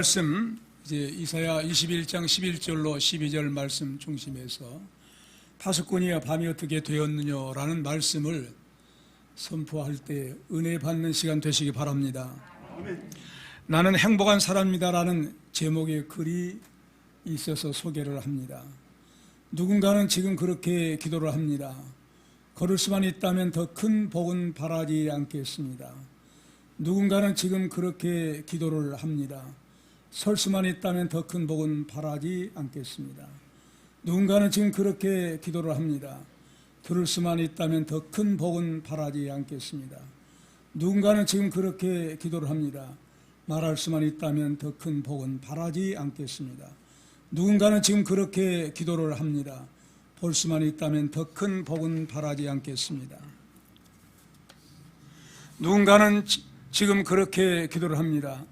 말씀 이제 이사야 21장 11절로 12절 말씀 중심에서 파수꾼이야 밤이 어떻게 되었느냐라는 말씀을 선포할 때 은혜 받는 시간 되시기 바랍니다. 나는 행복한 사람이다라는 제목의 글이 있어서 소개를 합니다. 누군가는 지금 그렇게 기도를 합니다. 걸을 수만 있다면 더 큰 복은 바라지 않겠습니다. 누군가는 지금 그렇게 기도를 합니다. 설 수만 있다면 더 큰 복은 바라지 않겠습니다. 누군가는 지금 그렇게 기도를 합니다. 들을 수만 있다면 더 큰 복은 바라지 않겠습니다. 누군가는 지금 그렇게 기도를 합니다. 말할 수만 있다면 더 큰 복은 바라지 않겠습니다. 누군가는 지금 그렇게 기도를 합니다. 볼 수만 있다면 더 큰 복은 바라지 않겠습니다. 누군가는 지금 그렇게 기도를 합니다.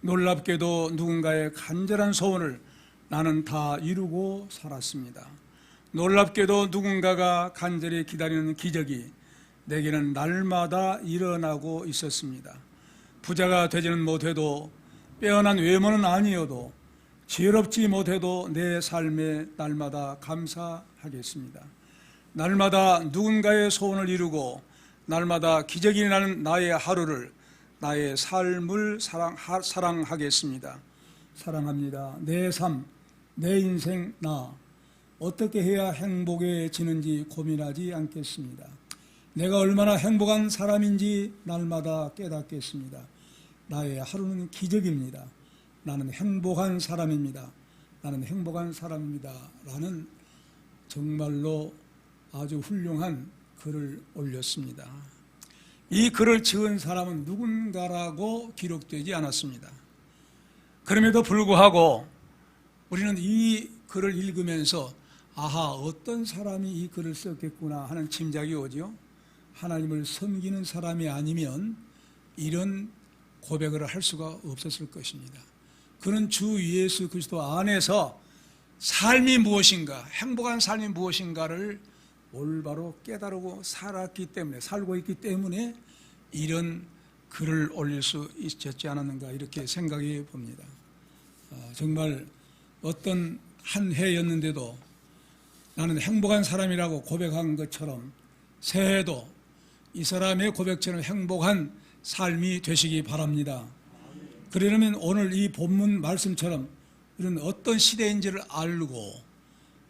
놀랍게도 누군가의 간절한 소원을 나는 다 이루고 살았습니다. 놀랍게도 누군가가 간절히 기다리는 기적이 내게는 날마다 일어나고 있었습니다. 부자가 되지는 못해도, 빼어난 외모는 아니어도, 지혜롭지 못해도 내 삶에 날마다 감사하겠습니다. 날마다 누군가의 소원을 이루고 날마다 기적이 나는 나의 하루를, 나의 삶을 사랑하겠습니다. 사랑합니다. 내 삶, 내 인생, 나 어떻게 해야 행복해지는지 고민하지 않겠습니다. 내가 얼마나 행복한 사람인지 날마다 깨닫겠습니다. 나의 하루는 기적입니다. 나는 행복한 사람입니다. 나는 행복한 사람입니다. 라는 정말로 아주 훌륭한 글을 올렸습니다. 이 글을 지은 사람은 누군가라고 기록되지 않았습니다. 그럼에도 불구하고 우리는 이 글을 읽으면서 아하, 어떤 사람이 이 글을 썼겠구나 하는 짐작이 오죠. 하나님을 섬기는 사람이 아니면 이런 고백을 할 수가 없었을 것입니다. 그는 주 예수 그리스도 안에서 삶이 무엇인가, 행복한 삶이 무엇인가를 올바로 깨달고 살고 있기 때문에 이런 글을 올릴 수 있었지 않았는가 이렇게 생각해 봅니다. 정말 어떤 한 해였는데도 나는 행복한 사람이라고 고백한 것처럼 새해도 이 사람의 고백처럼 행복한 삶이 되시기 바랍니다. 그러려면 오늘 이 본문 말씀처럼 이런 어떤 시대인지를 알고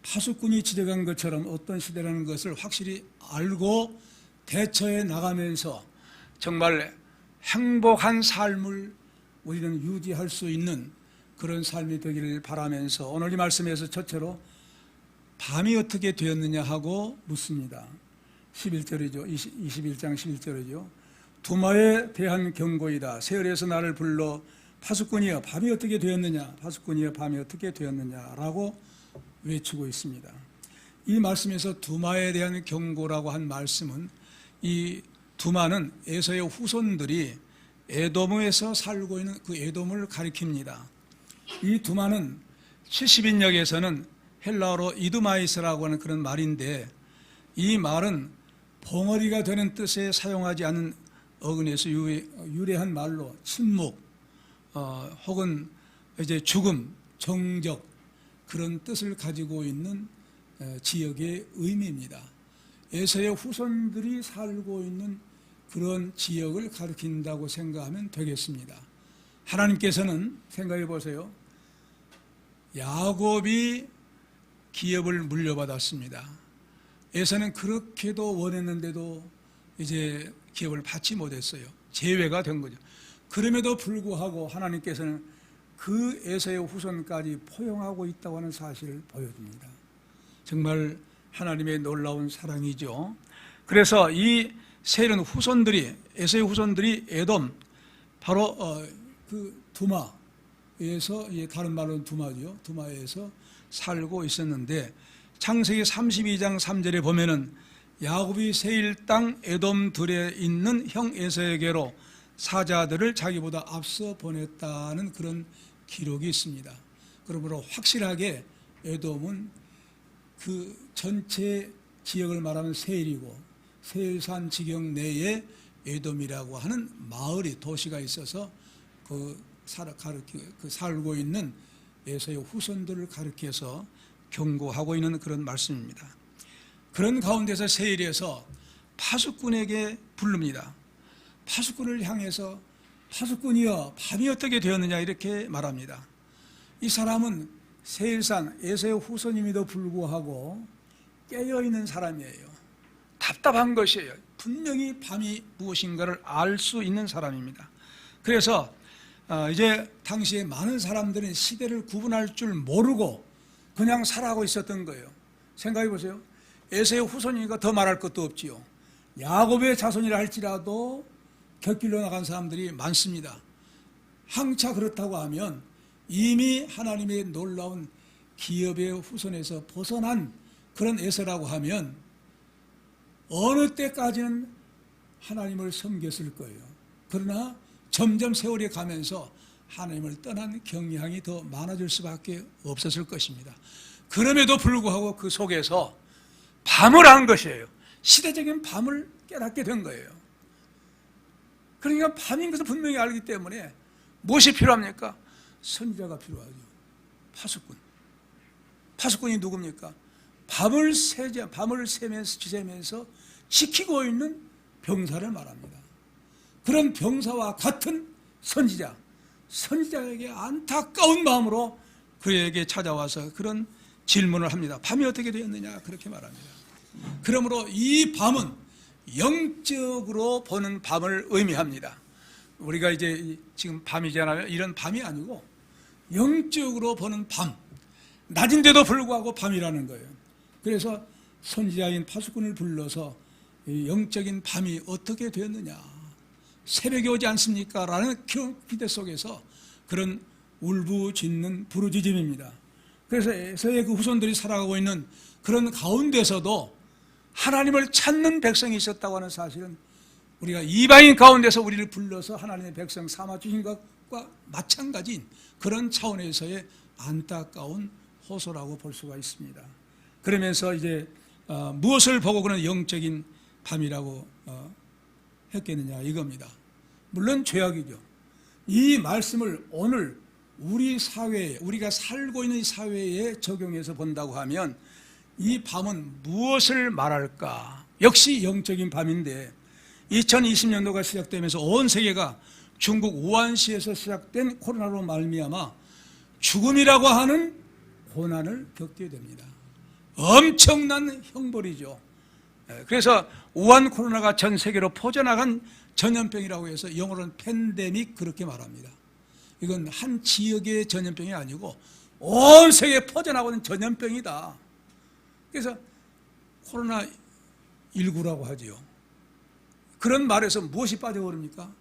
파수꾼이 지적한 것처럼 어떤 시대라는 것을 확실히 알고 대처해 나가면서 정말 행복한 삶을 우리는 유지할 수 있는 그런 삶이 되기를 바라면서 오늘 이 말씀에서 첫째로 밤이 어떻게 되었느냐 하고 묻습니다. 11절이죠. 21장 11절이죠. 두마에 대한 경고이다. 세월에서 나를 불러 파수꾼이여 밤이 어떻게 되었느냐, 파수꾼이여 밤이 어떻게 되었느냐라고 외치고 있습니다. 이 말씀에서 두마에 대한 경고라고 한 말씀은 이 두마는 에서의 후손들이 에돔에서 살고 있는 그 에돔을 가리킵니다. 이 두마는 70인역에서는 헬라어로 이두마이스라고 하는 그런 말인데 이 말은 벙어리가 되는 뜻에 사용하지 않은 어근에서 유래한 말로 침묵 혹은 이제 죽음, 정적 그런 뜻을 가지고 있는 지역의 의미입니다. 에서의 후손들이 살고 있는 그런 지역을 가리킨다고 생각하면 되겠습니다. 하나님께서는 생각해 보세요. 야곱이 기업을 물려받았습니다. 에서는 그렇게도 원했는데도 이제 기업을 받지 못했어요. 제외가 된 거죠. 그럼에도 불구하고 하나님께서는 그 에서의 후손까지 포용하고 있다고 하는 사실을 보여줍니다. 정말 하나님의 놀라운 사랑이죠. 그래서 이 세련 후손들이, 에서의 후손들이 에돔, 바로 그 두마에서, 다른 말로는 두마죠. 두마에서 살고 있었는데 창세기 32장 3절에 보면은 야곱이 세일 땅 에돔들에 있는 형 에서에게로 사자들을 자기보다 앞서 보냈다는 그런 기록이 있습니다. 그러므로 확실하게 에돔은 그 전체 지역을 말하면 세일이고 세일산 지경 내에 에돔이라고 하는 마을이 도시가 있어서 그 살고 있는 에서의 후손들을 가리켜서 경고하고 있는 그런 말씀입니다. 그런 가운데서 세일에서 파수꾼에게 부릅니다. 파수꾼을 향해서 파수꾼이여 밤이 어떻게 되었느냐 이렇게 말합니다. 이 사람은 세일상 에서의 후손임에도 불구하고 깨어있는 사람이에요. 답답한 것이에요. 분명히 밤이 무엇인가를 알 수 있는 사람입니다. 그래서 이제 당시에 많은 사람들은 시대를 구분할 줄 모르고 그냥 살아가고 있었던 거예요. 생각해 보세요. 에서의 후손이니까 더 말할 것도 없지요. 야곱의 자손이라 할지라도 곁길로 나간 사람들이 많습니다. 항차 그렇다고 하면 이미 하나님의 놀라운 기업의 후손에서 벗어난 그런 에서라고 하면 어느 때까지는 하나님을 섬겼을 거예요. 그러나 점점 세월이 가면서 하나님을 떠난 경향이 더 많아질 수밖에 없었을 것입니다. 그럼에도 불구하고 그 속에서 밤을 안 것이에요. 시대적인 밤을 깨닫게 된 거예요. 그러니까 밤인 것을 분명히 알기 때문에 무엇이 필요합니까? 선지자가 필요하죠. 파수꾼. 파수꾼이 누굽니까? 밤을 지새면서 지키고 있는 병사를 말합니다. 그런 병사와 같은 선지자에게 안타까운 마음으로 그에게 찾아와서 그런 질문을 합니다. 밤이 어떻게 되었느냐 그렇게 말합니다. 그러므로 이 밤은 영적으로 보는 밤을 의미합니다. 우리가 이제 지금 밤이잖아요. 이런 밤이 아니고 영적으로 보는 밤, 낮인데도 불구하고 밤이라는 거예요. 그래서 선지자인 파수꾼을 불러서 영적인 밤이 어떻게 되었느냐, 새벽이 오지 않습니까? 라는 기대 속에서 그런 울부짖는 부르짖음입니다. 그래서 에서의 그 후손들이 살아가고 있는 그런 가운데서도 하나님을 찾는 백성이 있었다고 하는 사실은 우리가 이방인 가운데서 우리를 불러서 하나님의 백성 삼아 주신 것과 마찬가지인 그런 차원에서의 안타까운 호소라고 볼 수가 있습니다. 그러면서 이제 무엇을 보고 그런 영적인 밤이라고 했겠느냐 이겁니다. 물론 죄악이죠. 이 말씀을 오늘 우리 사회에, 우리가 살고 있는 사회에 적용해서 본다고 하면 이 밤은 무엇을 말할까? 역시 영적인 밤인데 2020년도가 시작되면서 온 세계가 중국 우한시에서 시작된 코로나로 말미암아 죽음이라고 하는 고난을 겪게 됩니다. 엄청난 형벌이죠. 그래서 우한 코로나가 전 세계로 퍼져나간 전염병이라고 해서 영어로는 팬데믹 그렇게 말합니다. 이건 한 지역의 전염병이 아니고 온 세계에 퍼져나가고 있는 전염병이다. 그래서 코로나19라고 하지요. 그런 말에서 무엇이 빠져버립니까?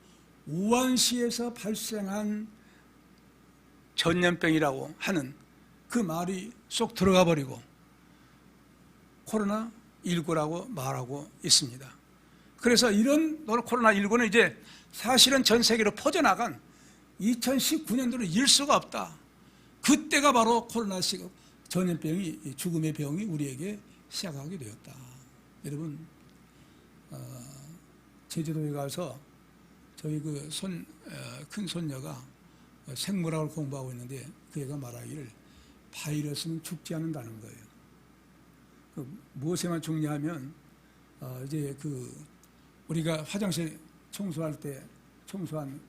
우한시에서 발생한 전염병이라고 하는 그 말이 쏙 들어가 버리고 코로나19라고 말하고 있습니다. 그래서 이런 코로나19는 이제 사실은 전 세계로 퍼져나간 2019년도는 일 수가 없다. 그때가 바로 코로나 전염병이, 죽음의 병이 우리에게 시작하게 되었다. 여러분, 제주도에 가서 저희 큰 손녀가 생물학을 공부하고 있는데 그 애가 말하기를 바이러스는 죽지 않는다는 거예요. 무엇에만 죽냐면 이제 우리가 화장실 청소할 때 청소한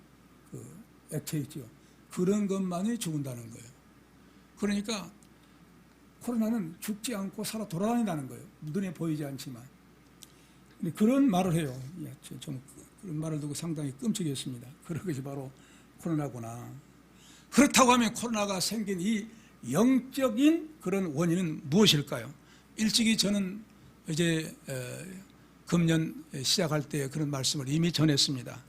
액체 있죠. 그런 것만이 죽는다는 거예요. 그러니까 코로나는 죽지 않고 살아 돌아다닌다는 거예요. 눈에 보이지 않지만. 근데 그런 말을 해요. 좀 그런 말을 듣고 상당히 끔찍했습니다. 그런 것이 바로 코로나구나. 그렇다고 하면 코로나가 생긴 이 영적인 그런 원인은 무엇일까요? 일찍이 저는 이제 금년 시작할 때 그런 말씀을 이미 전했습니다.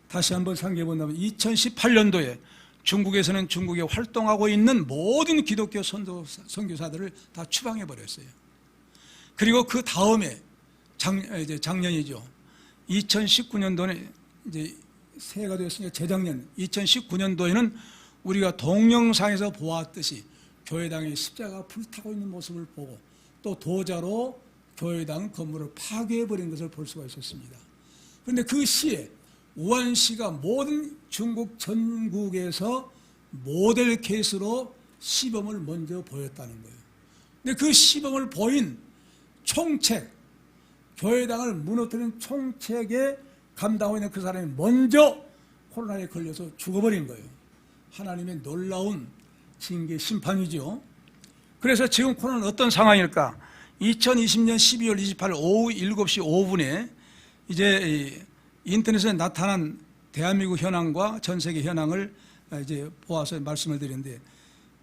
다시 한번 상기해 본다면 2018년도에 중국에서는 중국에 활동하고 있는 모든 기독교 선교사들을 다 추방해 버렸어요. 그리고 그 다음에 이제 작년이죠. 2019년도에 이제 새해가 되었으니까 재작년 2019년도에는 우리가 동영상에서 보았듯이 교회당의 십자가가 불타고 있는 모습을 보고 또 도자로 교회당 건물을 파괴해버린 것을 볼 수가 있었습니다. 그런데 그 시에 우한시가 모든 중국 전국에서 모델 케이스로 시범을 먼저 보였다는 거예요. 근데 그 시범을 보인 총책, 교회당을 무너뜨린 총책에 감당하고 있는 그 사람이 먼저 코로나에 걸려서 죽어버린 거예요. 하나님의 놀라운 징계 심판이죠. 그래서 지금 코로나는 어떤 상황일까? 2020년 12월 28일 오후 7시 5분에 이제 인터넷에 나타난 대한민국 현황과 전 세계 현황을 이제 보아서 말씀을 드리는데,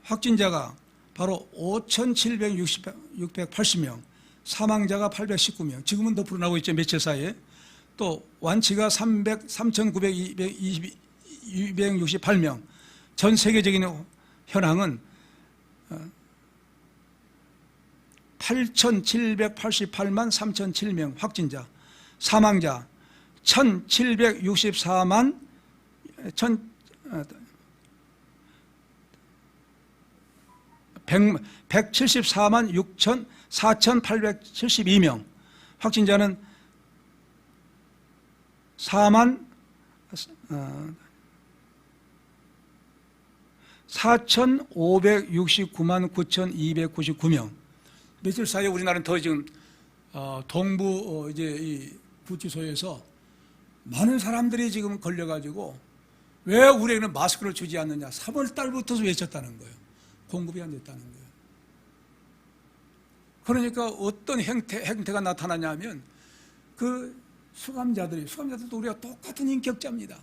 확진자가 바로 5,780명, 사망자가 819명, 지금은 더 불어나고 있죠, 며칠 사이에. 또 완치가 3,968명, 전 세계적인 현황은 8,788만 3,007명 확진자, 사망자 1,764만 174만 4,872명, 확진자는 4,569만 9,299명. 며칠 사이에 우리나라는 더 지금 동부 이제 이 구치소에서 많은 사람들이 지금 걸려가지고 왜 우리에게는 마스크를 주지 않느냐, 3월 달부터 외쳤다는 거예요. 공급이 안 됐다는 거예요. 그러니까 어떤 행태가 나타나냐면 그 수감자들도 우리가 똑같은 인격자입니다.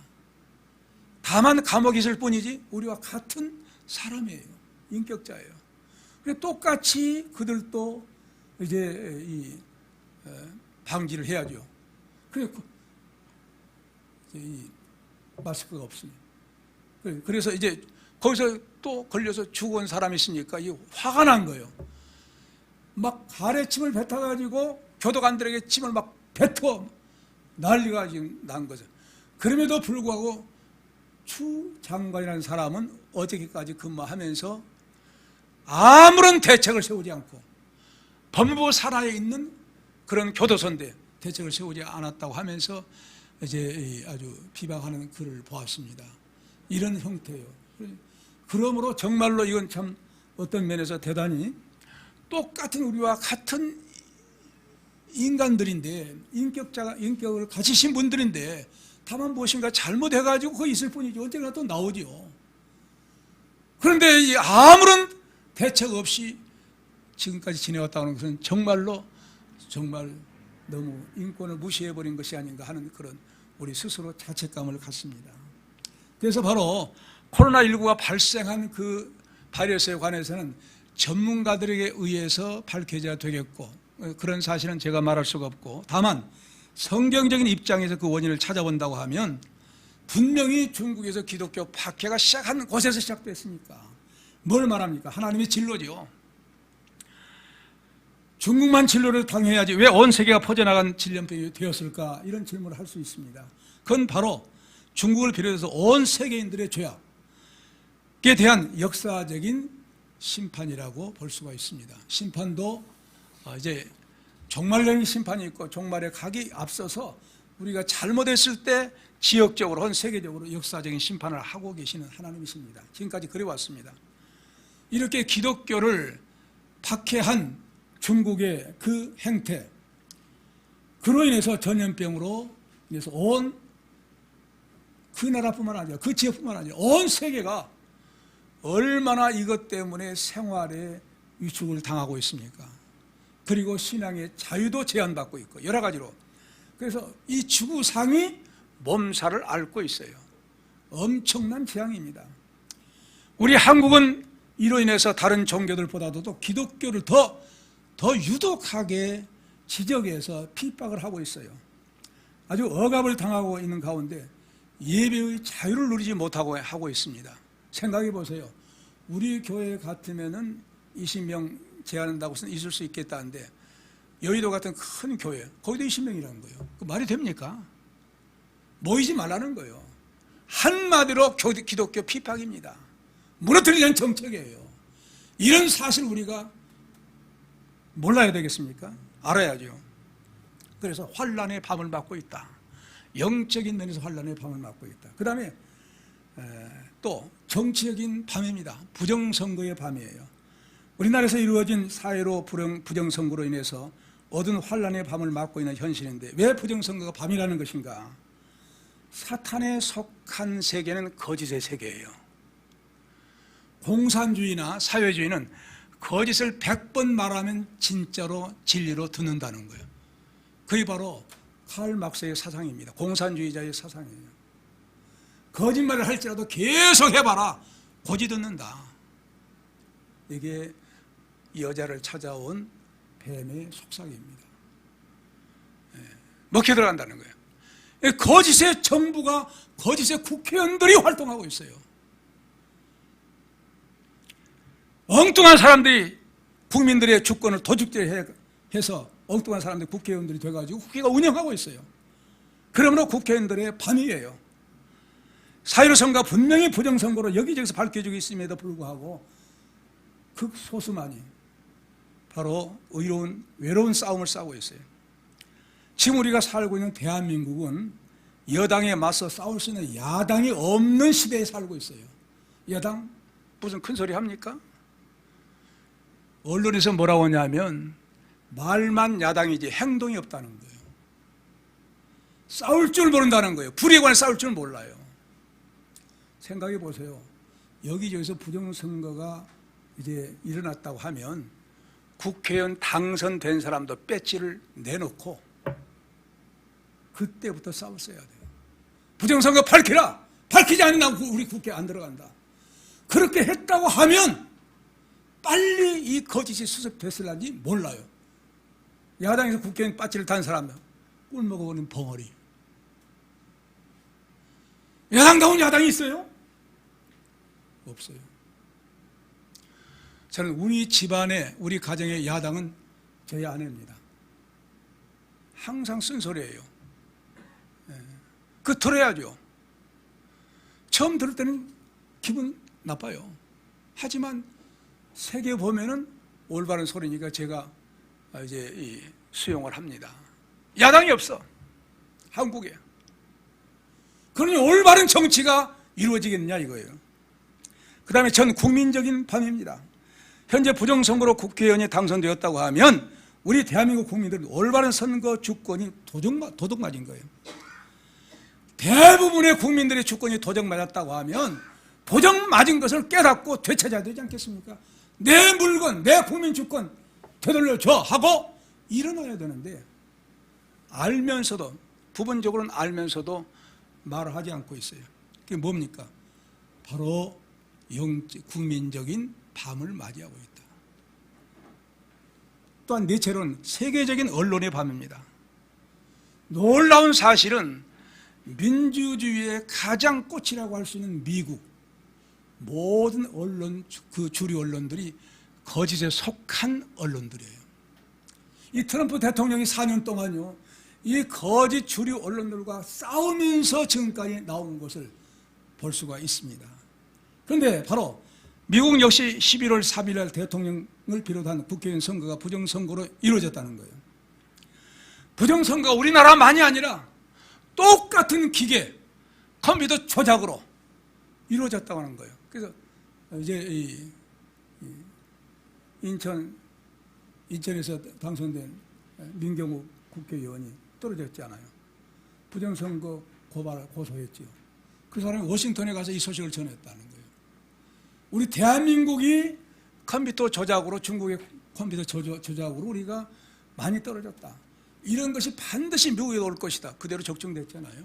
다만 감옥에 있을 뿐이지 우리와 같은 사람이에요. 인격자예요. 그래서 똑같이 그들도 이제 이 방지를 해야죠. 이 마스크가 없으니. 그래서 이제 거기서 또 걸려서 죽은 사람이 있으니까 이 화가 난 거예요. 막 가래침을 뱉어가지고 교도관들에게 침을 막 뱉어 난리가 지금 난 거죠. 그럼에도 불구하고 추 장관이라는 사람은 어저께까지 근무하면서 아무런 대책을 세우지 않고 법무부 산하에 있는 그런 교도소인데 대책을 세우지 않았다고 하면서 이제 아주 비방하는 글을 보았습니다. 이런 형태예요. 그러므로 정말로 이건 참 어떤 면에서 대단히 똑같은 우리와 같은 인간들인데 인격을 가지신 분들인데 다만 무엇인가 잘못해가지고 거기 있을 뿐이지 언젠가 또 나오죠. 그런데 아무런 대책 없이 지금까지 지내왔다는 것은 정말 너무 인권을 무시해버린 것이 아닌가 하는 그런 우리 스스로 자책감을 갖습니다. 그래서 바로 코로나19가 발생한 그 바이러스에 관해서는 전문가들에게 의해서 밝혀져야 되겠고, 그런 사실은 제가 말할 수가 없고, 다만 성경적인 입장에서 그 원인을 찾아본다고 하면 분명히 중국에서 기독교 박해가 시작한 곳에서 시작됐으니까 뭘 말합니까? 하나님의 진로죠. 중국만 진로를 당해야지 왜 온 세계가 퍼져나간 질병이 되었을까? 이런 질문을 할 수 있습니다. 그건 바로 중국을 비롯해서 온 세계인들의 죄악에 대한 역사적인 심판이라고 볼 수가 있습니다. 심판도 이제 종말적인 심판이 있고 종말에 가기 앞서서 우리가 잘못했을 때 지역적으로 혹은 세계적으로 역사적인 심판을 하고 계시는 하나님이십니다. 지금까지 그래왔습니다. 이렇게 기독교를 박해한 중국의 그 행태, 그로 인해서 전염병으로 인해서 온 그 나라뿐만 아니라 그 지역뿐만 아니라 온 세계가 얼마나 이것 때문에 생활에 위축을 당하고 있습니까? 그리고 신앙의 자유도 제한받고 있고 여러 가지로. 그래서 이 지구상이 몸살을 앓고 있어요. 엄청난 재앙입니다. 우리 한국은 이로 인해서 다른 종교들보다도 또 기독교를 더 유독하게 지적해서 핍박을 하고 있어요. 아주 억압을 당하고 있는 가운데 예배의 자유를 누리지 못하고 하고 있습니다. 생각해 보세요. 우리 교회 같으면은 20명 제한한다고 해서 있을 수 있겠다는데 여의도 같은 큰 교회 거기도 20명이라는 거예요. 그 말이 됩니까? 모이지 말라는 거예요. 한마디로 기독교 핍박입니다. 무너뜨리는 정책이에요. 이런 사실 우리가 몰라야 되겠습니까? 알아야죠. 그래서 환란의 밤을 맞고 있다. 영적인 면에서 환란의 밤을 맞고 있다. 그 다음에 또 정치적인 밤입니다. 부정선거의 밤이에요. 우리나라에서 이루어진 사회로 부정선거로 인해서 얻은 환란의 밤을 맞고 있는 현실인데, 왜 부정선거가 밤이라는 것인가? 사탄에 속한 세계는 거짓의 세계예요. 공산주의나 사회주의는 거짓을 100번 말하면 진짜로 진리로 듣는다는 거예요. 그게 바로 칼 막스의 사상입니다. 공산주의자의 사상이에요. 거짓말을 할지라도 계속 해봐라. 고지 듣는다. 이게 여자를 찾아온 뱀의 속삭입니다. 먹혀 들어간다는 거예요. 거짓의 정부가, 거짓의 국회의원들이 활동하고 있어요. 엉뚱한 사람들이 국민들의 주권을 도둑질해서 엉뚱한 사람들이 국회의원들이 돼가지고 국회가 운영하고 있어요. 그러므로 국회의원들의 밤이에요. 사회로 선거가 분명히 부정선거로 여기저기서 밝혀지고 있음에도 불구하고 극소수만이 바로 외로운 싸움을 싸우고 있어요. 지금 우리가 살고 있는 대한민국은 여당에 맞서 싸울 수 있는 야당이 없는 시대에 살고 있어요. 여당 무슨 큰 소리 합니까? 언론에서 뭐라고 하냐면 말만 야당이지 행동이 없다는 거예요. 싸울 줄 모른다는 거예요. 불의에 관해 싸울 줄 몰라요. 생각해 보세요. 여기저기서 부정선거가 이제 일어났다고 하면 국회의원 당선된 사람도 배지를 내놓고 그때부터 싸웠어야 돼요. 부정선거 밝히라! 밝히지 않으면 우리 국회 안 들어간다. 그렇게 했다고 하면 빨리 이 거짓이 수습됐을런지 몰라요. 야당에서 국회의원 배지를 단 사람은 꿀 먹어버린 벙어리. 야당다운 야당이 있어요? 없어요. 저는 우리 집안의, 우리 가정의 야당은 저희 아내입니다. 항상 쓴소리예요. 그 들어야죠. 처음 들을 때는 기분 나빠요. 하지만 세계 보면은 올바른 소리니까 제가 이제 수용을 합니다. 야당이 없어, 한국에. 그러니 올바른 정치가 이루어지겠느냐 이거예요. 그 다음에 전 국민적인 밤입니다. 현재 부정선거로 국회의원이 당선되었다고 하면 우리 대한민국 국민들은 올바른 선거 주권이 도둑맞은 거예요. 대부분의 국민들의 주권이 도둑맞았다고 하면 도둑맞은 것을 깨닫고 되찾아야 되지 않겠습니까? 내 물건, 내 국민 주권 되돌려줘 하고 일어나야 되는데, 알면서도, 부분적으로는 알면서도 말을 하지 않고 있어요. 그게 뭡니까? 바로 국민적인 밤을 맞이하고 있다. 또한 넷째로는 세계적인 언론의 밤입니다. 놀라운 사실은 민주주의의 가장 꽃이라고 할 수 있는 미국, 모든 언론, 그 주류 언론들이 거짓에 속한 언론들이에요. 이 트럼프 대통령이 4년 동안요, 이 거짓 주류 언론들과 싸우면서 지금까지 나온 것을 볼 수가 있습니다. 그런데 바로 미국 역시 11월 3일 날 대통령을 비롯한 국회의원 선거가 부정선거로 이루어졌다는 거예요. 부정선거가 우리나라만이 아니라 똑같은 기계, 컴퓨터 조작으로 이루어졌다고 하는 거예요. 그래서 이제 인천에서 당선된 민경욱 국회의원이 떨어졌잖아요. 부정선거 고소했죠. 그 사람이 워싱턴에 가서 이 소식을 전했다는 거예요. 우리 대한민국이 컴퓨터 조작으로, 중국의 컴퓨터 조작으로 우리가 많이 떨어졌다. 이런 것이 반드시 미국에 올 것이다. 그대로 적정됐잖아요.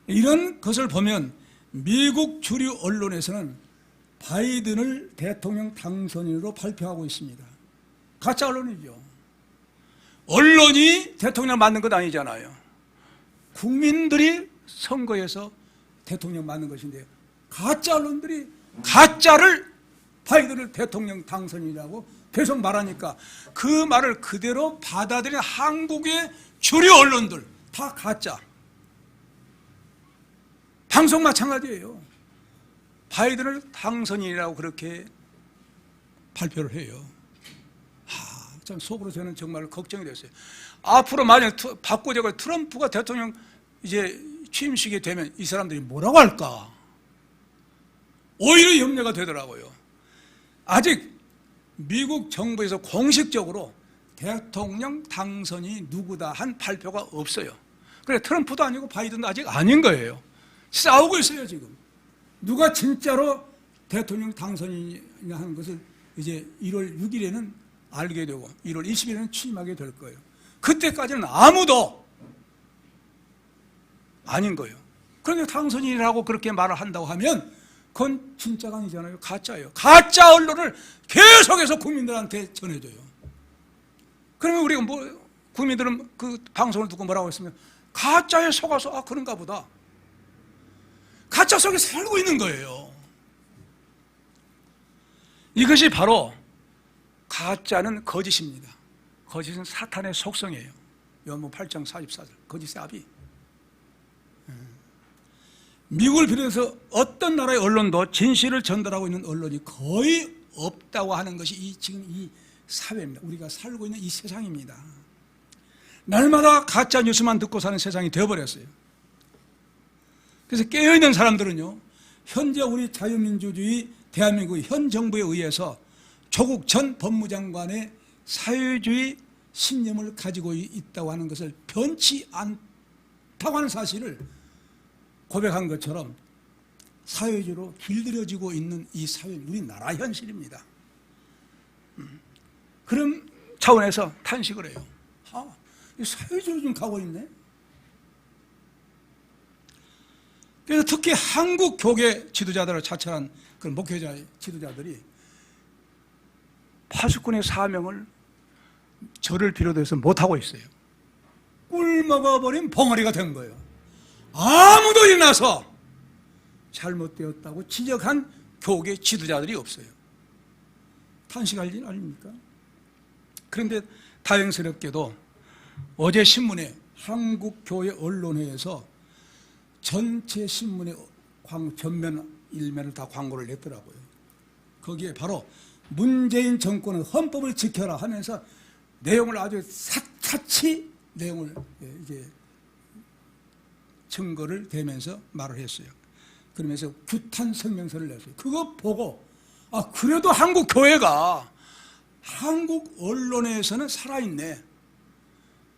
이런 것을 보면 미국 주류 언론에서는 바이든을 대통령 당선인으로 발표하고 있습니다. 가짜 언론이죠. 언론이 대통령 만든 것 아니잖아요. 국민들이 선거에서 대통령 만든 것인데, 가짜 언론들이 가짜를, 바이든을 대통령 당선인이라고 계속 말하니까 그 말을 그대로 받아들인 한국의 주류 언론들 다 가짜. 방송 마찬가지예요. 바이든을 당선인이라고 그렇게 발표를 해요. 참 속으로 저는 정말 걱정이 됐어요. 앞으로 만약 바꾸자고 트럼프가 대통령 이제 취임식이 되면 이 사람들이 뭐라고 할까? 오히려 염려가 되더라고요. 아직 미국 정부에서 공식적으로 대통령 당선이 누구다 한 발표가 없어요. 그래 트럼프도 아니고 바이든도 아직 아닌 거예요. 싸우고 있어요 지금. 누가 진짜로 대통령 당선이냐 하는 것을 이제 1월 6일에는 알게 되고 1월 20일에는 취임하게 될 거예요. 그때까지는 아무도 아닌 거예요. 그런데 당선인이라고 그렇게 말을 한다고 하면 그건 진짜가 아니잖아요. 가짜예요. 가짜 언론을 계속해서 국민들한테 전해줘요. 그러면 우리가 국민들은 그 방송을 듣고 뭐라고 했으면 가짜에 속아서 그런가 보다. 가짜 속에 살고 있는 거예요. 이것이 바로 가짜는 거짓입니다. 거짓은 사탄의 속성이에요. 요한복음 8장 44절 거짓의 아비. 미국을 비롯해서 어떤 나라의 언론도 진실을 전달하고 있는 언론이 거의 없다고 하는 것이 지금 이 사회입니다. 우리가 살고 있는 이 세상입니다. 날마다 가짜 뉴스만 듣고 사는 세상이 되어버렸어요. 그래서 깨어있는 사람들은요, 현재 우리 자유민주주의 대한민국 현 정부에 의해서 조국 전 법무장관의 사회주의 신념을 가지고 있다고 하는 것을 변치 않다고 하는 사실을 고백한 것처럼 사회주의로 길들여지고 있는 이 사회, 우리나라 현실입니다. 그런 차원에서 탄식을 해요. 사회주의로 좀 가고 있네. 그래서 특히 한국 교계 지도자들을 자처한 그런 목회자 지도자들이 파수꾼의 사명을 저를 비롯해서 못하고 있어요. 꿀 먹어버린 벙어리가 된 거예요. 아무도 일어나서 잘못되었다고 지적한 교계 지도자들이 없어요. 탄식할 일 아닙니까? 그런데 다행스럽게도 어제 신문에 한국교회 언론회에서 전체 신문의 전면 일면을 다 광고를 냈더라고요. 거기에 바로 문재인 정권은 헌법을 지켜라 하면서 내용을 아주 샅샅이 내용을 이제 증거를 대면서 말을 했어요. 그러면서 규탄 성명서를 냈어요. 그거 보고 그래도 한국 교회가 한국 언론에서는 살아있네.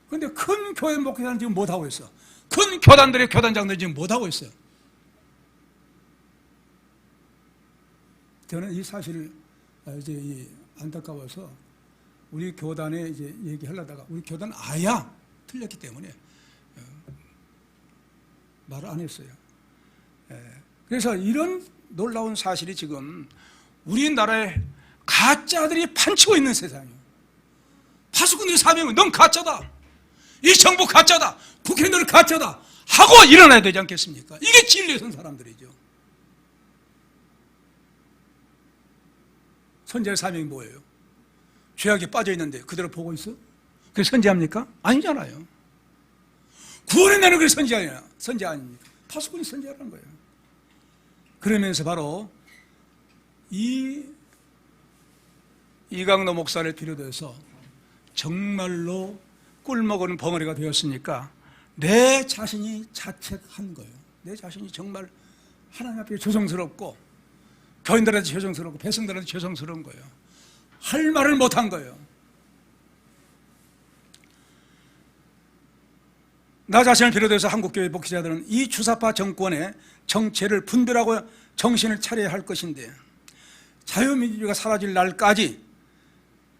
그런데 큰 교회 목회자는 지금 못하고 있어. 큰 교단들의 교단장들이 지금 못하고 있어요. 저는 이 사실을 이제 안타까워서 우리 교단에 이제 얘기하려다가 우리 교단 아야 틀렸기 때문에 말을 안 했어요. 그래서 이런 놀라운 사실이 지금 우리나라에 가짜들이 판치고 있는 세상이에요. 파수꾼의 사명은 넌 가짜다. 이 정부 가짜다. 국회의원들 가짜다. 하고 일어나야 되지 않겠습니까? 이게 진리에 선 사람들이죠. 선지자의 사명이 뭐예요? 죄악에 빠져 있는데 그대로 보고 있어? 그게 선지자입니까? 아니잖아요. 구원해내는 게 선지자 아닙니까? 파수꾼이 선지자라는 거예요. 그러면서 바로 이강로 목사를 비롯해서 정말로 꿀먹은 벙어리가 되었으니까 내 자신이 자책한 거예요. 내 자신이 정말 하나님 앞에 죄송스럽고 교인들한테 죄송스럽고 백성들한테 죄송스러운 거예요. 할 말을 못한 거예요. 나 자신을 비롯해서 한국교회 목회자들은 이 주사파 정권의 정체를 분별하고 정신을 차려야 할 것인데 자유민주주의가 사라질 날까지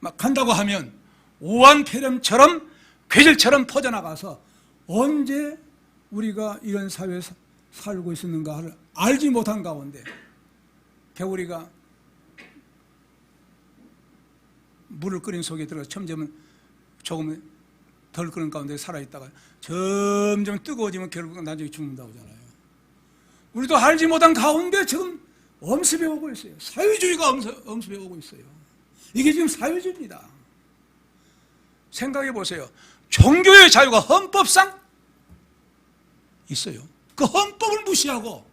막 간다고 하면 오한폐렴처럼 괴질처럼 퍼져나가서 언제 우리가 이런 사회에 살고 있었는가를 알지 못한 가운데 개구리가 물을 끓인 속에 들어가서 점점 조금 덜 끓는 가운데 살아있다가 점점 뜨거워지면 결국 나중에 죽는다고 하잖아요. 우리도 알지 못한 가운데 지금 엄습해 오고 있어요. 사회주의가 엄습해 오고 있어요. 이게 지금 사회주의입니다. 생각해 보세요. 종교의 자유가 헌법상 있어요. 그 헌법을 무시하고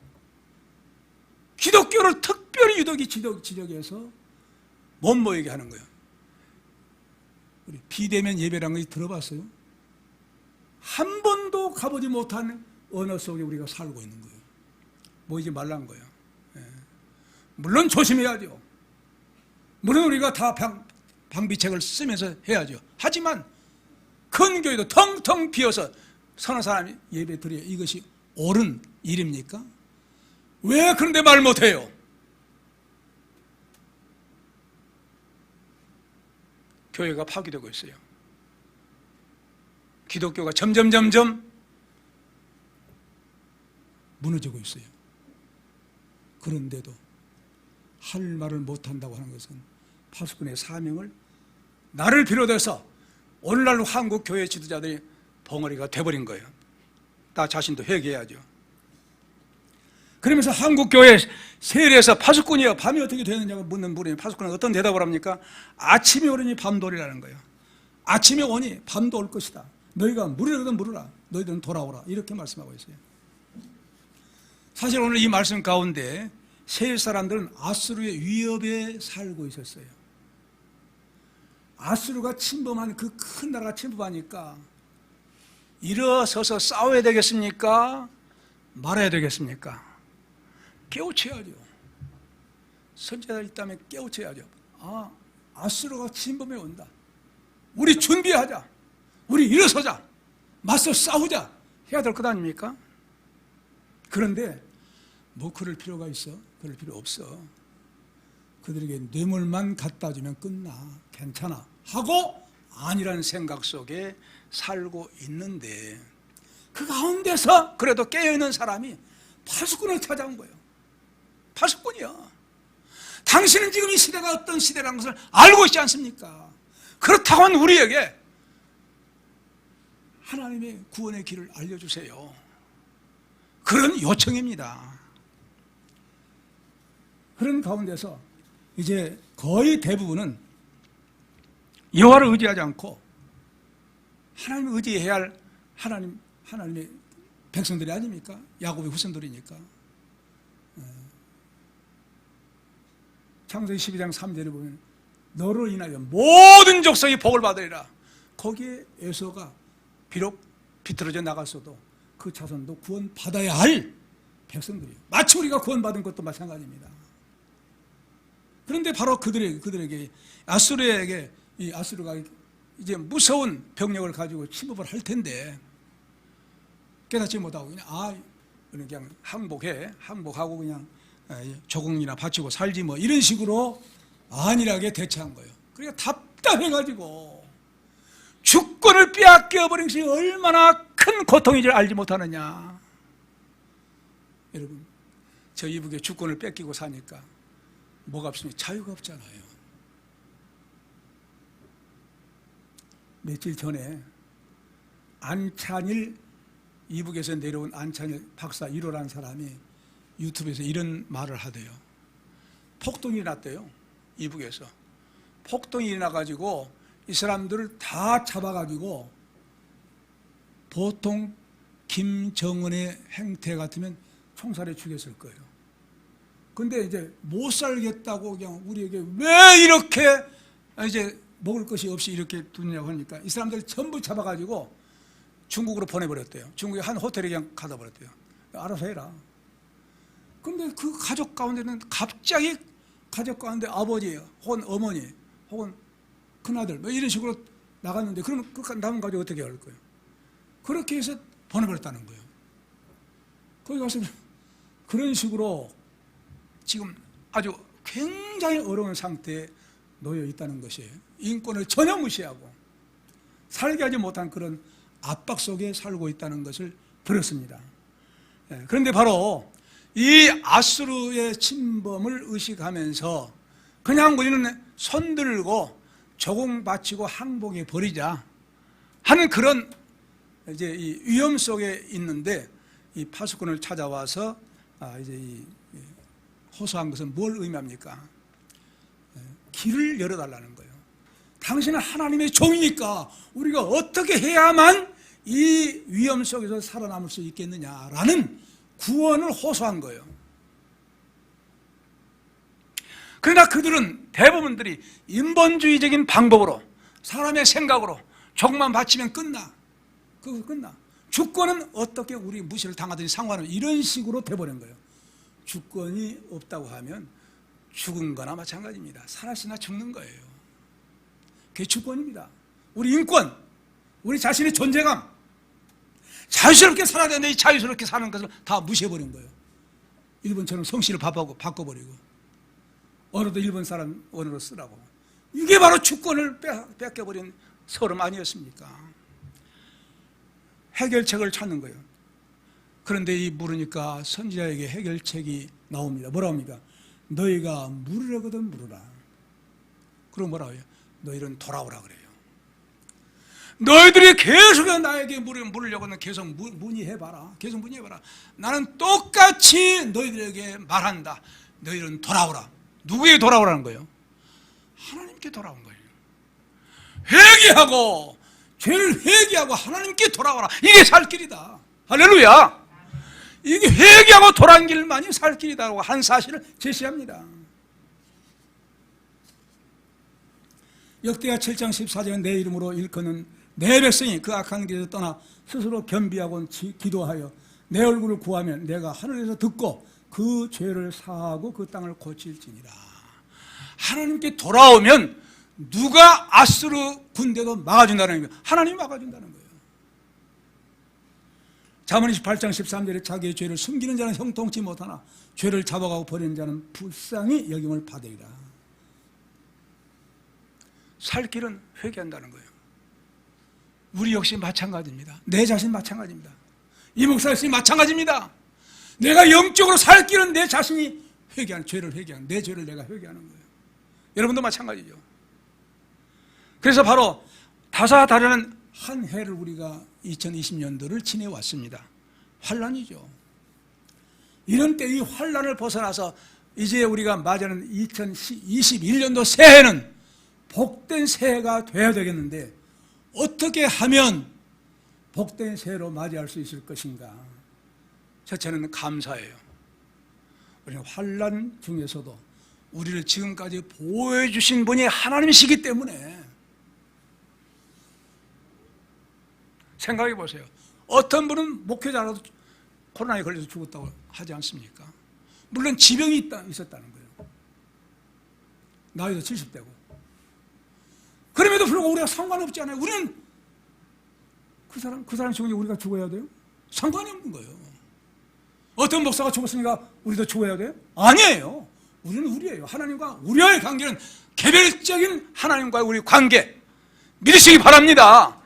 기독교를 특별히 유독이 지적해서 못 모이게 하는 거예요. 우리 비대면 예배라는 거 들어봤어요? 한 번도 가보지 못한 언어 속에 우리가 살고 있는 거예요. 모이지 말라는 거예요. 물론 조심해야죠. 물론 우리가 다 방비책을 쓰면서 해야죠. 하지만 큰 교회도 텅텅 비어서 서너 사람이 예배 드려야 이것이 옳은 일입니까? 왜 그런데 말 못해요? 교회가 파괴되고 있어요. 기독교가 점점 무너지고 있어요. 그런데도 할 말을 못한다고 하는 것은 파수꾼의 사명을 나를 비롯해서 오늘날 한국 교회 지도자들이 벙어리가 돼버린 거예요. 나 자신도 회개해야죠. 그러면서 한국 교회 세례에서 파수꾼이여 밤이 어떻게 되느냐고 묻는 분이 파수꾼은 어떤 대답을 합니까? 아침이 오르니 밤도 오리라는 거예요. 아침이 오니 밤도 올 것이다. 너희가 물으려거든 물으라. 너희들은 돌아오라. 이렇게 말씀하고 있어요. 사실 오늘 이 말씀 가운데 세 사람들은 아수르의 위협에 살고 있었어요. 아수르가 침범한 그 큰 나라가 침범하니까 일어서서 싸워야 되겠습니까? 말아야 되겠습니까? 깨우쳐야죠. 선지자들 있다면 깨우쳐야죠. 아수르가 침범해 온다. 우리 준비하자. 우리 일어서자. 맞서 싸우자. 해야 될 것 아닙니까? 그런데 뭐 그럴 필요가 있어? 그럴 필요 없어. 그들에게 뇌물만 갖다 주면 끝나. 괜찮아. 하고 아니라는 생각 속에 살고 있는데 그 가운데서 그래도 깨어있는 사람이 파수꾼을 찾아온 거예요. 파수꾼이야. 당신은 지금 이 시대가 어떤 시대라는 것을 알고 있지 않습니까? 그렇다고 하면 우리에게 하나님의 구원의 길을 알려주세요. 그런 요청입니다. 그런 가운데서 이제 거의 대부분은 여호와를 의지하지 않고 하나님을 의지해야 할 하나님의 백성들이 아닙니까? 야곱의 후손들이니까. 창세기 12장 3절에 보면 너로 인하여 모든 족속이 복을 받으리라. 거기에 에서가 비록 비틀어져 나갔어도 그 자손도 구원받아야 할 백성들이에요. 마치 우리가 구원받은 것도 마찬가지입니다. 그런데 바로 그들에게 아수르에게 이 아수르가 이제 무서운 병력을 가지고 침범을 할 텐데 깨닫지 못하고 그냥 항복하고 그냥 조공이나 바치고 살지 뭐 이런 식으로 안일하게 대처한 거예요. 그러니까 답답해가지고 주권을 빼앗겨버린 것이 얼마나 큰 고통인지 알지 못하느냐. 여러분, 저 이북에 주권을 뺏기고 사니까 뭐가 없으면 자유가 없잖아요. 며칠 전에 안찬일, 이북에서 내려온 안찬일 박사 1호라는 사람이 유튜브에서 이런 말을 하대요. 폭동이 났대요. 이북에서 폭동이 일어나가지고 이 사람들을 다 잡아가지고 보통 김정은의 행태 같으면 총살해 죽였을 거예요. 근데 이제 못 살겠다고 그냥 우리에게 왜 이렇게 이제 먹을 것이 없이 이렇게 두느냐고 하니까 이 사람들 전부 잡아가지고 중국으로 보내버렸대요. 중국의 한 호텔에 그냥 가다 버렸대요. 알아서 해라. 근데 그 가족 가운데는 갑자기 가족 가운데 아버지 혹은 어머니 혹은 큰아들 뭐 이런 식으로 나갔는데 그럼 그 남은 가족 어떻게 할 거예요? 그렇게 해서 보내버렸다는 거예요. 거기 가서 그런 식으로 지금 아주 굉장히 어려운 상태에 놓여 있다는 것이에요. 인권을 전혀 무시하고 살게 하지 못한 그런 압박 속에 살고 있다는 것을 들었습니다. 그런데 바로 이 아수르의 침범을 의식하면서 그냥 우리는 손들고 조공 바치고 항복해 버리자 하는 그런 이제 이 위험 속에 있는데 이 파수꾼을 찾아와서 이제 이 호소한 것은 뭘 의미합니까? 길을 열어달라는 거예요. 당신은 하나님의 종이니까 우리가 어떻게 해야만 이 위험 속에서 살아남을 수 있겠느냐라는 구원을 호소한 거예요. 그러나 그들은 대부분들이 인본주의적인 방법으로 사람의 생각으로 조금만 바치면 끝나. 그거 끝나. 주권은 어떻게 우리 무시를 당하든지 상관없는 이런 식으로 돼버린 거예요. 주권이 없다고 하면 죽은 거나 마찬가지입니다. 살았으나 죽는 거예요. 그게 주권입니다. 우리 인권, 우리 자신의 존재감, 자유스럽게 살아야 되는데 이 자유스럽게 사는 것을 다 무시해버린 거예요. 일본처럼 성씨를 바꿔버리고 언어도 일본 사람 언어로 쓰라고. 이게 바로 주권을 뺏겨버린 서름 아니었습니까? 해결책을 찾는 거예요. 그런데 이 물으니까 선지자에게 해결책이 나옵니다. 뭐라고 합니까? 너희가 물으려거든 물으라. 그럼 뭐라고 해요? 너희는 돌아오라 그래요. 너희들이 계속 나에게 물으려고는 계속 문의해봐라. 계속 문의해봐라. 나는 똑같이 너희들에게 말한다. 너희는 돌아오라. 누구에게 돌아오라는 거예요? 하나님께 돌아온 거예요. 회개하고 죄를 회개하고 하나님께 돌아오라. 이게 살 길이다. 할렐루야. 이게 회개하고 돌아온 길만이 살 길이다라고 한 사실을 제시합니다. 역대하 7장 14절에 내 이름으로 일컫는 내 백성이 그 악한 길에서 떠나 스스로 겸비하고 기도하여 내 얼굴을 구하면 내가 하늘에서 듣고 그 죄를 사하고 그 땅을 고칠지니라. 하나님께 돌아오면 누가 아수르 군대도 막아준다는 거예요. 하나님이 막아준다는 거예요. 잠언 28장 13절에 자기의 죄를 숨기는 자는 형통치 못하나 죄를 잡아가고 버리는 자는 불쌍히 여김을 받으리라. 살 길은 회개한다는 거예요. 우리 역시 마찬가지입니다. 내 자신 마찬가지입니다. 이 목사 역시 마찬가지입니다. 내가 영적으로 살 길은 내 자신이 회개하는, 죄를 회개하는, 내 죄를 내가 회개하는 거예요. 여러분도 마찬가지죠. 그래서 바로 다사다난한 한 해를 우리가 2020년도를 지내왔습니다. 환란이죠. 이런 때 이 환란을 벗어나서 이제 우리가 맞이하는 2021년도 새해는 복된 새해가 돼야 되겠는데 어떻게 하면 복된 새해로 맞이할 수 있을 것인가? 첫째는 감사예요. 우리는 환란 중에서도 우리를 지금까지 보호해 주신 분이 하나님이시기 때문에 생각해 보세요. 어떤 분은 목회자라도 코로나에 걸려서 죽었다고 하지 않습니까? 물론 지병이 있었다는 거예요. 나이도 70대고. 그럼에도 불구하고 우리가 상관없지 않아요. 우리는 그 사람 죽으니 우리가 죽어야 돼요? 상관이 없는 거예요. 어떤 목사가 죽었으니까 우리도 죽어야 돼요? 아니에요. 우리는 우리예요. 하나님과 우리와의 관계는 개별적인 하나님과의 우리 관계 믿으시기 바랍니다.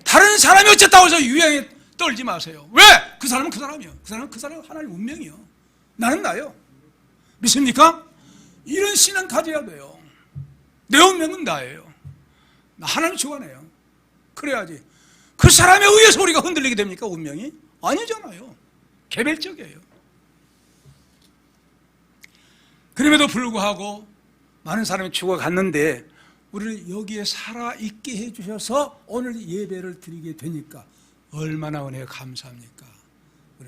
다른 사람이 어쨌다고 해서 유행에 떨지 마세요. 왜? 그 사람은 그 사람이요. 그 사람은 하나님 운명이요. 나는 나요. 믿습니까? 이런 신앙 가져야 돼요. 내 운명은 나예요. 나 하나님 주관해요. 그래야지. 그 사람에 의해서 우리가 흔들리게 됩니까? 운명이? 아니잖아요. 개별적이에요. 그럼에도 불구하고 많은 사람이 죽어갔는데 우리를 여기에 살아있게 해주셔서 오늘 예배를 드리게 되니까 얼마나 은혜에 감사합니까?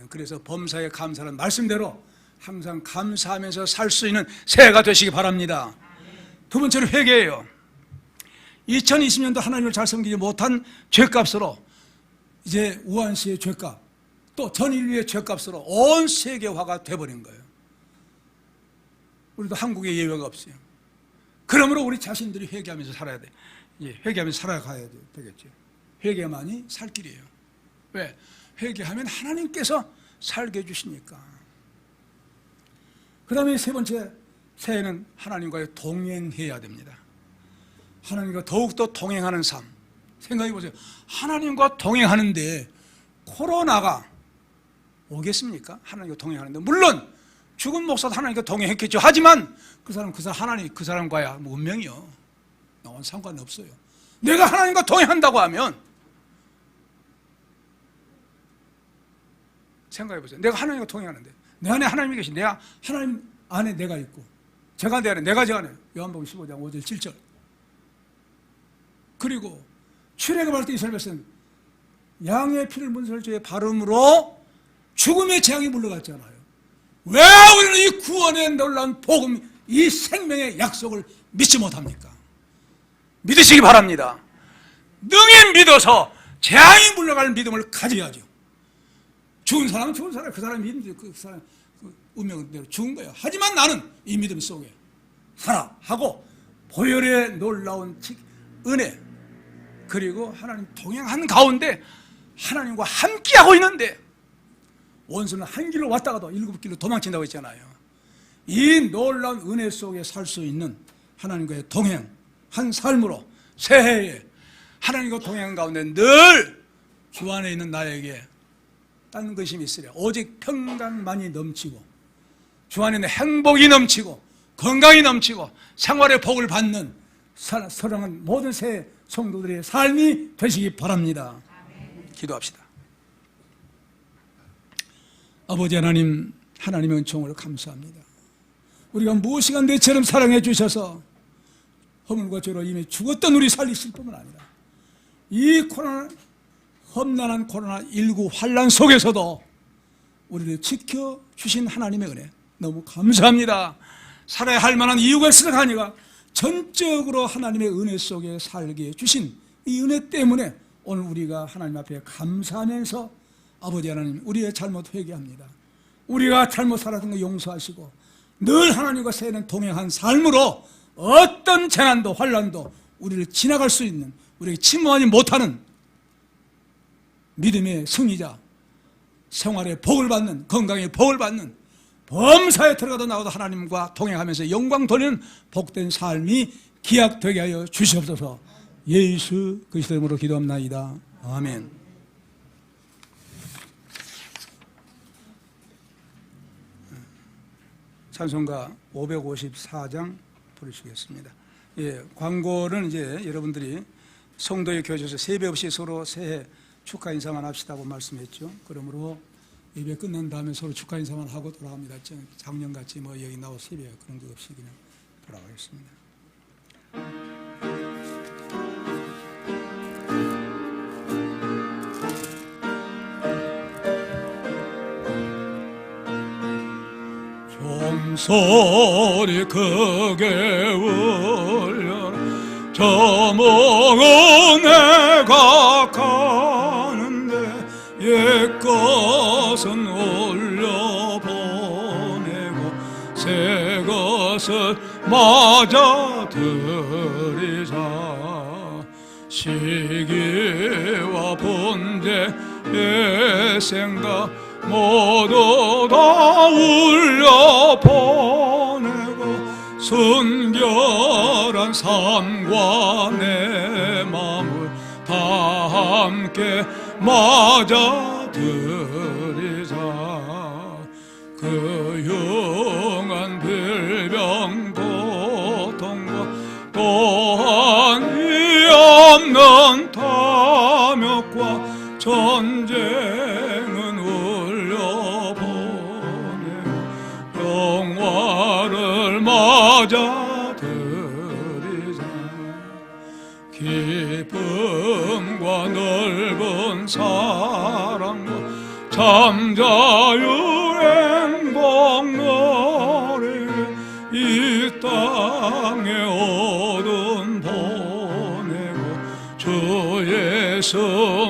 그래서 범사에 감사하는 말씀대로 항상 감사하면서 살 수 있는 새해가 되시기 바랍니다. 두 번째로 회개예요. 2020년도 하나님을 잘 섬기지 못한 죄값으로 이제 우한시의 죄값 또 전 인류의 죄값으로 온 세계화가 돼버린 거예요. 우리도 한국에 예외가 없어요. 그러므로 우리 자신들이 회개하면서 살아야 돼. 회개하면서 살아가야 되겠죠. 회개만이 살 길이에요. 왜? 회개하면 하나님께서 살게 해주시니까. 그 다음에 세 번째 새해는 하나님과의 동행해야 됩니다. 하나님과 더욱더 동행하는 삶. 생각해 보세요. 하나님과 동행하는데 코로나가 오겠습니까? 하나님과 동행하는데 물론 죽은 목사도 하나님과 동행했겠죠. 하지만 그 사람과야 뭐 운명이요. 나와는 상관없어요. 내가 하나님과 동행한다고 하면 생각해 보세요. 내가 하나님과 동행하는데 내 안에 하나님이 계신, 내가 하나님 안에 내가 있고 제가 내 안에, 내가 제 안에. 요한복음 15장 5절 7절. 그리고 출애굽할 때 이스라엘 백성은 양의 피를 문설주에 바름으로 죽음의 재앙이 물러갔잖아요. 왜 우리는 이 구원의 놀라운 복음, 이 생명의 약속을 믿지 못합니까? 믿으시기 바랍니다. 능히 믿어서 재앙이 물러갈 믿음을 가져야죠. 죽은 사람은 죽은 사람, 그 사람이 믿는 그 사람 그 운명대로 죽은 거예요. 하지만 나는 이 믿음 속에 살아 하고 보혈의 놀라운 은혜, 그리고 하나님 동행한 가운데 하나님과 함께하고 있는데, 원수는 한 길로 왔다가도 일곱 길로 도망친다고 했잖아요. 이 놀라운 은혜 속에 살 수 있는 하나님과의 동행한 삶으로 새해에 하나님과 동행한 가운데 늘 주 안에 있는 나에게 딴 것이 있으랴 오직 평강만이 넘치고 주 안에 있는 행복이 넘치고 건강이 넘치고 생활의 복을 받는 사랑하는 모든 새해 성도들의 삶이 되시기 바랍니다. 기도합시다. 아버지 하나님, 하나님의 은총을 감사합니다. 우리가 무엇이간 내처럼 사랑해 주셔서 허물과 죄로 이미 죽었던 우리 살리실 뿐만 아니라 이 험난한 코로나19 환난 속에서도 우리를 지켜주신 하나님의 은혜 너무 감사합니다. 살아야 할 만한 이유가 있으니까 아니라 전적으로 하나님의 은혜 속에 살게 해주신 이 은혜 때문에 오늘 우리가 하나님 앞에 감사하면서 아버지 하나님, 우리의 잘못 회개합니다. 우리가 잘못 살았던 거 용서하시고 늘 하나님과 새해는 동행한 삶으로 어떤 재난도 환난도 우리를 지나갈 수 있는, 우리에게 침범하지 못하는 믿음의 승리자, 생활의 복을 받는, 건강의 복을 받는, 범사에 들어가도 나가도 하나님과 동행하면서 영광 돌리는 복된 삶이 기약되게 하여 주시옵소서. 예수 그리스도 이름으로 기도합나이다. 아멘. 찬송가 554장 부르시겠습니다. 예, 광고는 이제 여러분들이 성도의 교제에서 세배 없이 서로 새해 축하 인사만 합시다고 말씀했죠. 그러므로 예배 끝난 다음에 서로 축하 인사만 하고 돌아갑니다. 작년같이 뭐 여기 나와 세배 그런 거 없이 그냥 돌아가겠습니다. 종소리 크게 울려 저 먼 내가 가는데 옛것은 올려보내고 새 것을 맞아 들이자 시기와 번제의 생각 모두 다 울려보내고 순결한 삶과 내 마음을 다 함께 맞아 들이자 그 영한 빌병 고통과 또한 이 없는 탐욕과 전쟁은 울려보내고 영화를 맞아 들이자 기쁨과 넓은 사랑과 참 자유의 행복 노래를 이 땅에 어둠 보내고 주 예수